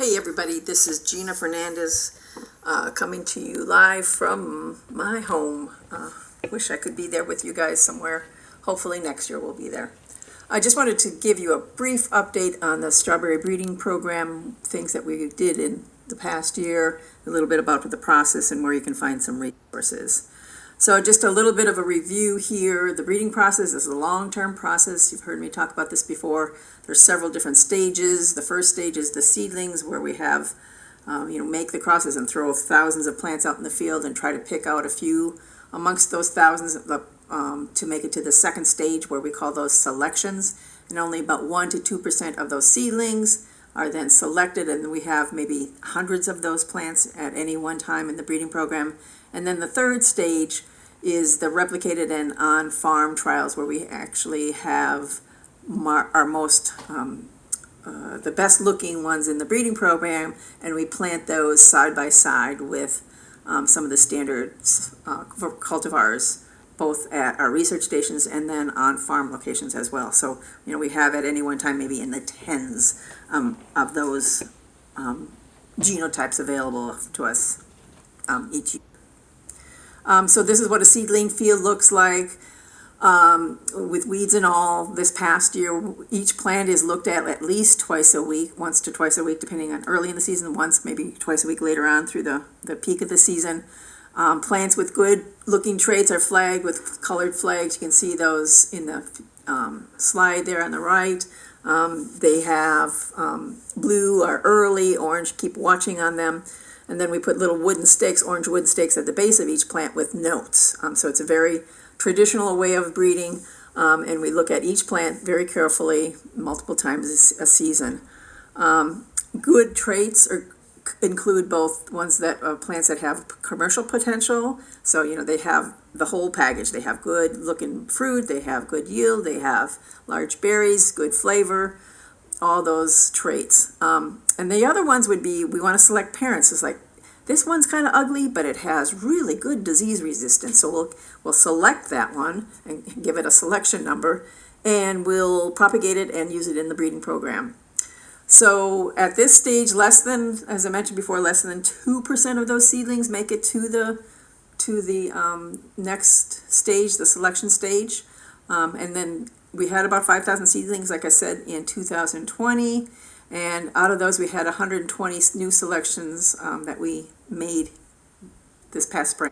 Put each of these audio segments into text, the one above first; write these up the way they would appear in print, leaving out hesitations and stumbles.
Hey everybody, this is Gina Fernandez coming to you live from my home. Wish I could be there with you guys somewhere. Hopefully next year we'll be there. I just wanted to give you a brief update on the strawberry breeding program, things that we did in the past year, a little bit about the process and where you can find some resources. So just a little bit of a review here. The breeding process is a long-term process. You've heard me talk about this before. There's several different stages. The first stage is the seedlings, where we have, make the crosses and throw thousands of plants out in the field and try to pick out a few amongst those thousands to make it to the second stage, where we call those selections. And only about 1 to 2% of those seedlings are then selected, and we have maybe hundreds of those plants at any one time in the breeding program. And then the third stage is the replicated and on-farm trials, where we actually have our most the best looking ones in the breeding program, and we plant those side by side with some of the standard cultivars, both at our research stations and then on farm locations as well. So we have at any one time maybe in the tens of those genotypes available to us each year. So this is what a seedling field looks like with weeds and all. This past year, each plant is looked at least twice a week, once to twice a week, depending on early in the season, once maybe twice a week later on through the peak of the season. Plants with good looking traits are flagged with colored flags. You can see those in the slide there on the right. They have blue are early, orange keep watching on them. And then we put little wooden stakes, orange wooden stakes at the base of each plant with notes. So it's a very traditional way of breeding, and we look at each plant very carefully, multiple times a season. Good traits include both ones that plants that have commercial potential. So they have the whole package. They have good looking fruit, they have good yield, they have large berries, good flavor, all those traits. And the other ones would be, we want to select parents. It's like, this one's kind of ugly, but it has really good disease resistance. So we'll select that one and give it a selection number, and we'll propagate it and use it in the breeding program. So at this stage, as I mentioned before, less than 2% of those seedlings make it to the next stage, the selection stage. And then we had about 5,000 seedlings, like I said, in 2020. And out of those, we had 120 new selections that we made this past spring.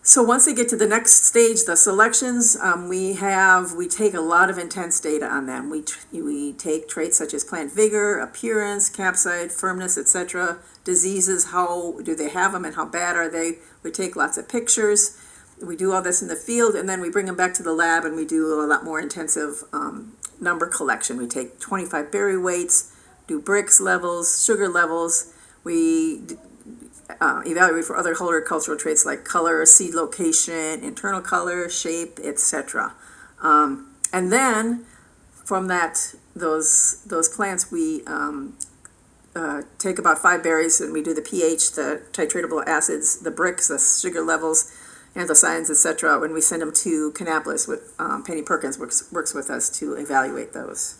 So once they get to the next stage, the selections, we take a lot of intense data on them. We take traits such as plant vigor, appearance, capside, firmness, etc., diseases, how do they have them and how bad are they. We take lots of pictures. We do all this in the field, and then we bring them back to the lab, and we do a lot more intensive number collection. We take 25 berry weights, do Brix levels, sugar levels. We evaluate for other horticultural traits like color, seed location, internal color, shape, etc. And then from those plants, we take about 5 berries, and we do the pH, the titratable acids, the Brix, the sugar levels, anthocyanins, etc. When we send them to Kannapolis, with Penny Perkins works with us to evaluate those.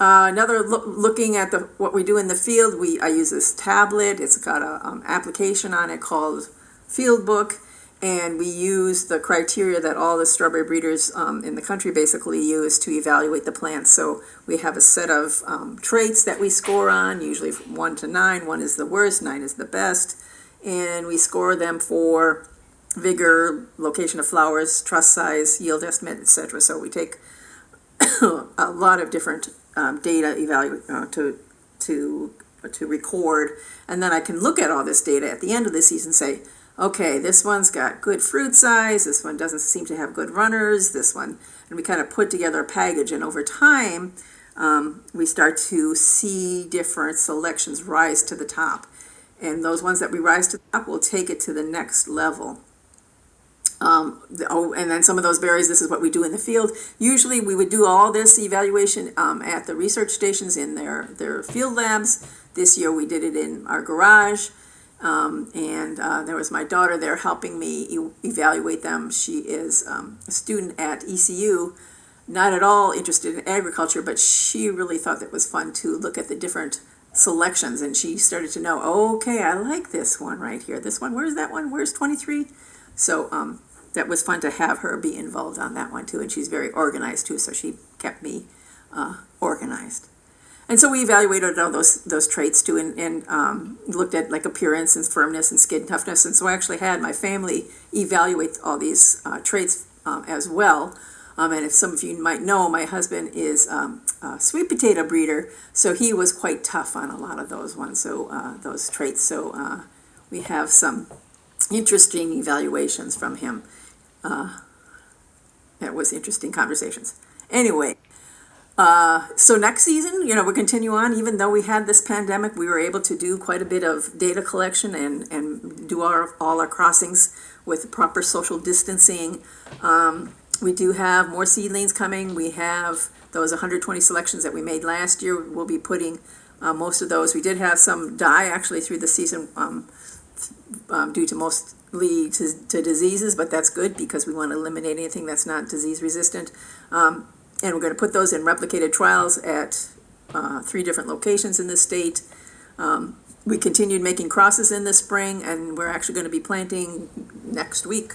Looking at what we do in the field, I use this tablet. It's got an application on it called Field Book, and we use the criteria that all the strawberry breeders in the country basically use to evaluate the plants. So we have a set of traits that we score on, usually from 1 to 9. 1 is the worst, 9 is the best. And we score them for vigor, location of flowers, truss size, yield estimate, etc. So we take a lot of different data to record, and then I can look at all this data at the end of the season and say, okay, this one's got good fruit size, this one doesn't seem to have good runners, this one, and we kind of put together a package, and over time we start to see different selections rise to the top. And those ones that we rise to the top, we'll take it to the next level. And then some of those berries, this is what we do in the field. Usually we would do all this evaluation at the research stations in their field labs. This year we did it in our garage. And there was my daughter there helping me evaluate them. She is a student at ECU not at all interested in agriculture, but she really thought it was fun to look at the different selections, and she started to know, okay, I like this one right here. This one, where's that one? Where's 23? So that was fun to have her be involved on that one too, and she's very organized too, so she kept me organized. And so we evaluated all those traits too, and looked at like appearance and firmness and skin toughness. And so I actually had my family evaluate all these traits as well. And if some of you might know, my husband is a sweet potato breeder, so he was quite tough on a lot of those ones, so those traits. So we have some interesting evaluations from him. That was interesting conversations. Anyway, so next season, we'll continue on. Even though we had this pandemic, we were able to do quite a bit of data collection and do all our crossings with proper social distancing. We do have more seedlings coming. We have those 120 selections that we made last year. We'll be putting most of those. We did have some die actually through the season due to mostly to diseases, but that's good because we want to eliminate anything that's not disease resistant. And we're going to put those in replicated trials at 3 different locations in the state. We continued making crosses in the spring, and we're actually going to be planting next week,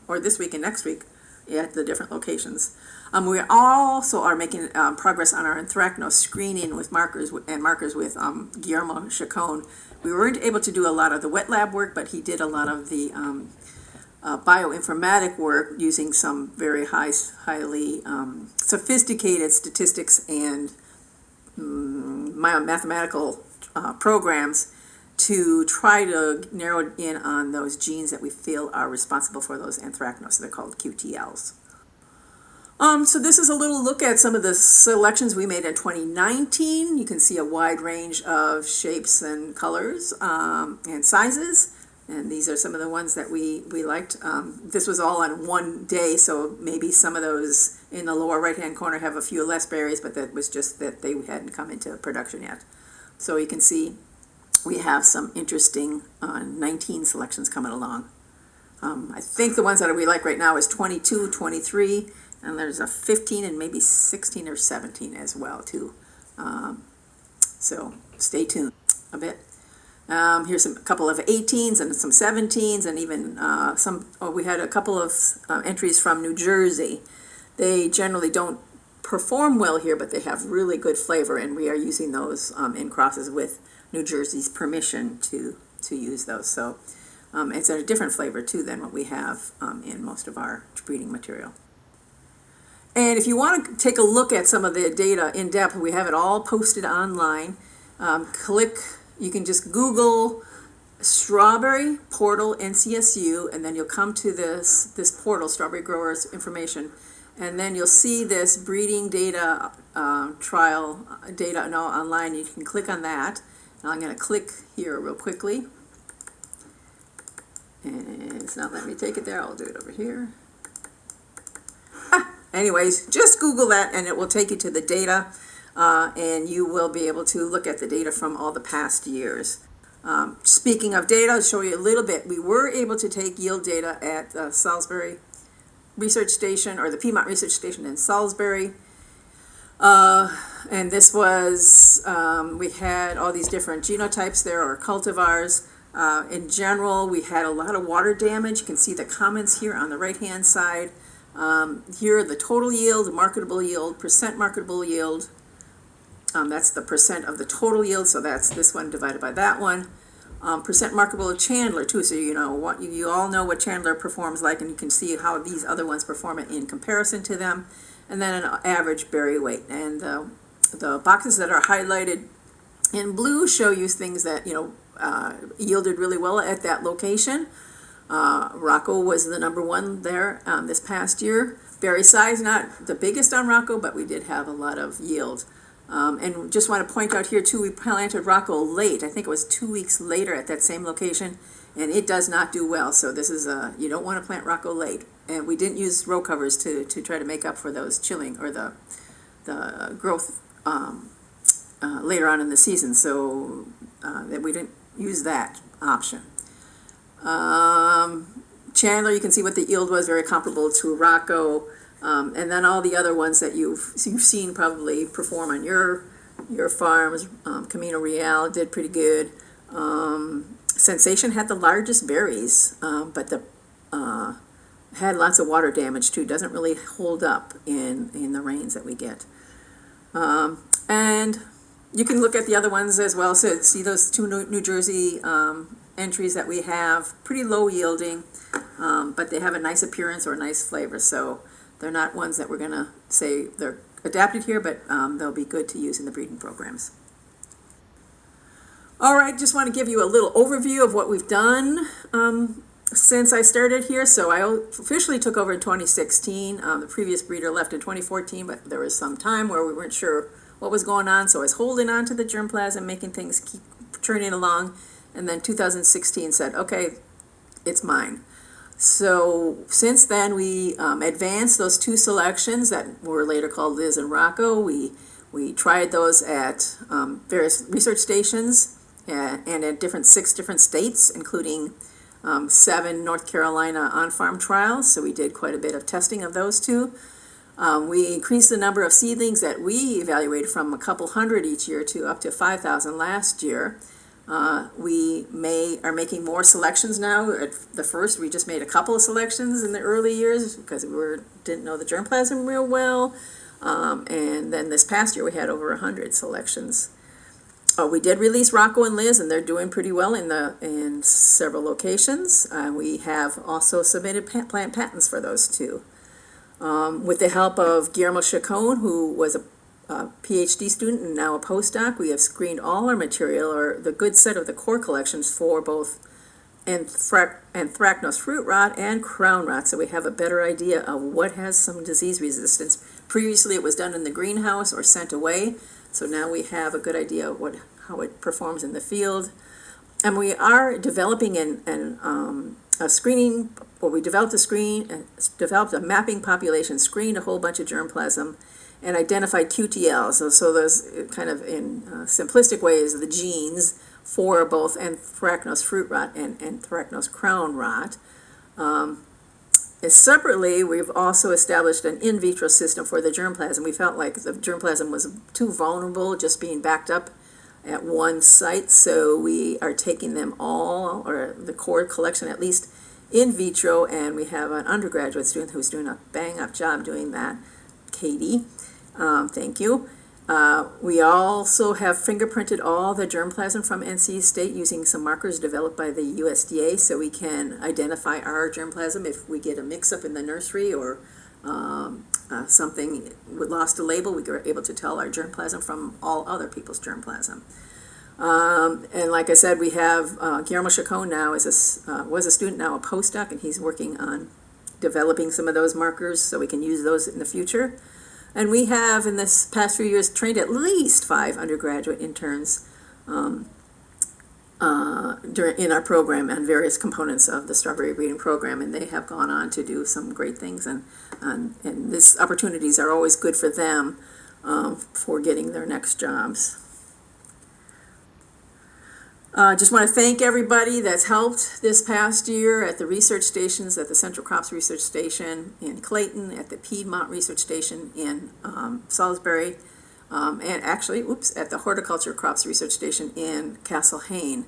or this week and next week, at the different locations. We also are making progress on our anthracnose screening with markers with Guillermo Chacon. We weren't able to do a lot of the wet lab work, but he did a lot of the bioinformatic work using some very highly sophisticated statistics and mathematical programs to try to narrow in on those genes that we feel are responsible for those anthracnose. They're called QTLs. So this is a little look at some of the selections we made in 2019. You can see a wide range of shapes and colors and sizes. And these are some of the ones that we liked. This was all on one day, so maybe some of those in the lower right-hand corner have a few less berries, but that was just that they hadn't come into production yet. So you can see we have some interesting 19 selections coming along. I think the ones that we like right now is 22, 23, and there's a 15 and maybe 16 or 17 as well too. So stay tuned a bit. Here's a couple of 18s and some 17s, and even we had a couple of entries from New Jersey. They generally don't perform well here, but they have really good flavor, and we are using those in crosses with New Jersey's permission to use those. So it's a different flavor too than what we have in most of our breeding material. And if you want to take a look at some of the data in depth, we have it all posted online. You can just Google strawberry portal NCSU, and then you'll come to this portal, Strawberry Growers Information, and then you'll see this breeding data trial data online. You can click on that. Now I'm going to click here real quickly, and it's not letting me take it there. I'll do it over here. Anyways, just Google that, and it will take you to the data. And you will be able to look at the data from all the past years. Speaking of data, I'll show you a little bit. We were able to take yield data at the Salisbury Research Station, or the Piedmont Research Station in Salisbury. And this was, we had all these different genotypes there, or cultivars. In general, we had a lot of water damage. You can see the comments here on the right-hand side. Here are the total yield, marketable yield, percent marketable yield. That's the percent of the total yield, so that's this one divided by that one. Percent marketable of Chandler too, so you all know what Chandler performs like, and you can see how these other ones perform in comparison to them. And then an average berry weight. And the boxes that are highlighted in blue show you things that yielded really well at that location. Rocco was the #1 there this past year. Berry size, not the biggest on Rocco, but we did have a lot of yield. And just want to point out here too, we planted Rocco late. I think it was 2 weeks later at that same location, and it does not do well. So this is you don't want to plant Rocco late. And we didn't use row covers to try to make up for those chilling or the growth later on in the season. So that we didn't use that option. Chandler, you can see what the yield was, very comparable to Rocco. And then all the other ones that you've seen probably perform on your farms. Camino Real did pretty good. Sensation had the largest berries, but had lots of water damage too. Doesn't really hold up in the rains that we get. And you can look at the other ones as well. So see those two New Jersey entries that we have, pretty low yielding, but they have a nice appearance or a nice flavor. So they're not ones that we're gonna say they're adapted here, but they'll be good to use in the breeding programs. All right, just want to give you a little overview of what we've done since I started here. So I officially took over in 2016. The previous breeder left in 2014, but there was some time where we weren't sure what was going on, so I was holding on to the germplasm, making things keep turning along, and then 2016 said, okay, it's mine. So since then, we advanced those two selections that were later called Liz and Rocco. We tried those at various research stations and at 6 different states, including 7 North Carolina on-farm trials. So we did quite a bit of testing of those two. We increased the number of seedlings that we evaluated from a couple hundred each year to up to 5,000 last year. We are making more selections now. At the first, we just made a couple of selections in the early years because we didn't know the germplasm real well. And then this past year, we had over 100 selections. We did release Rocco and Liz, and they're doing pretty well in several locations. We have also submitted plant patents for those two. With the help of Guillermo Chacon, who was a PhD student and now a postdoc, we have screened all our material, or the good set of the core collections, for both anthracnose fruit rot and crown rot, so we have a better idea of what has some disease resistance. Previously it was done in the greenhouse or sent away, so now we have a good idea of how it performs in the field. And we are developing a screening, or we developed a mapping population, screened a whole bunch of germplasm, and identified QTLs. So those, kind of in simplistic ways, the genes for both anthracnose fruit rot and anthracnose crown rot. Separately, we've also established an in vitro system for the germplasm. We felt like the germplasm was too vulnerable just being backed up at one site, so we are taking them all, or the core collection at least, in vitro, and we have an undergraduate student who's doing a bang-up job doing that, Katie. Thank you. We also have fingerprinted all the germplasm from NC State using some markers developed by the USDA, so we can identify our germplasm if we get a mix-up in the nursery or something lost a label. We were able to tell our germplasm from all other people's germplasm. And like I said, we have Guillermo Chacon now was a student, now a postdoc, and he's working on developing some of those markers so we can use those in the future. And we have, in this past few years, trained at least 5 undergraduate interns in our program and various components of the strawberry breeding program, and they have gone on to do some great things. And these opportunities are always good for them for getting their next jobs. Just want to thank everybody that's helped this past year at the research stations, at the Central Crops Research Station in Clayton, at the Piedmont Research Station in Salisbury, and actually, at the Horticulture Crops Research Station in Castle Hayne.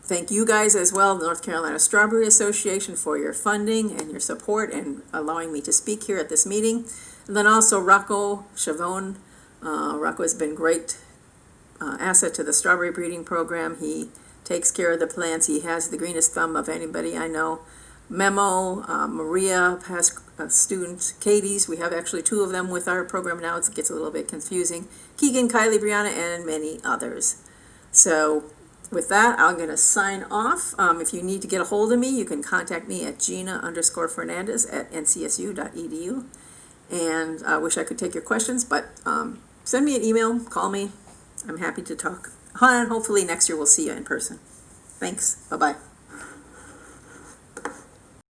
Thank you guys as well, the North Carolina Strawberry Association, for your funding and your support and allowing me to speak here at this meeting. And then also Rocco Chavon. Rocco has been great asset to the strawberry breeding program. He takes care of the plants. He has the greenest thumb of anybody I know. Memo, Maria, past student, Katie's, we have actually 2 of them with our program now. It gets a little bit confusing. Keegan, Kylie, Brianna, and many others. So with that, I'm going to sign off. If you need to get a hold of me, you can contact me at Gina_Fernandez at ncsu.edu. And I wish I could take your questions, but send me an email, call me. I'm happy to talk. And hopefully next year we'll see you in person. Thanks. Bye-bye.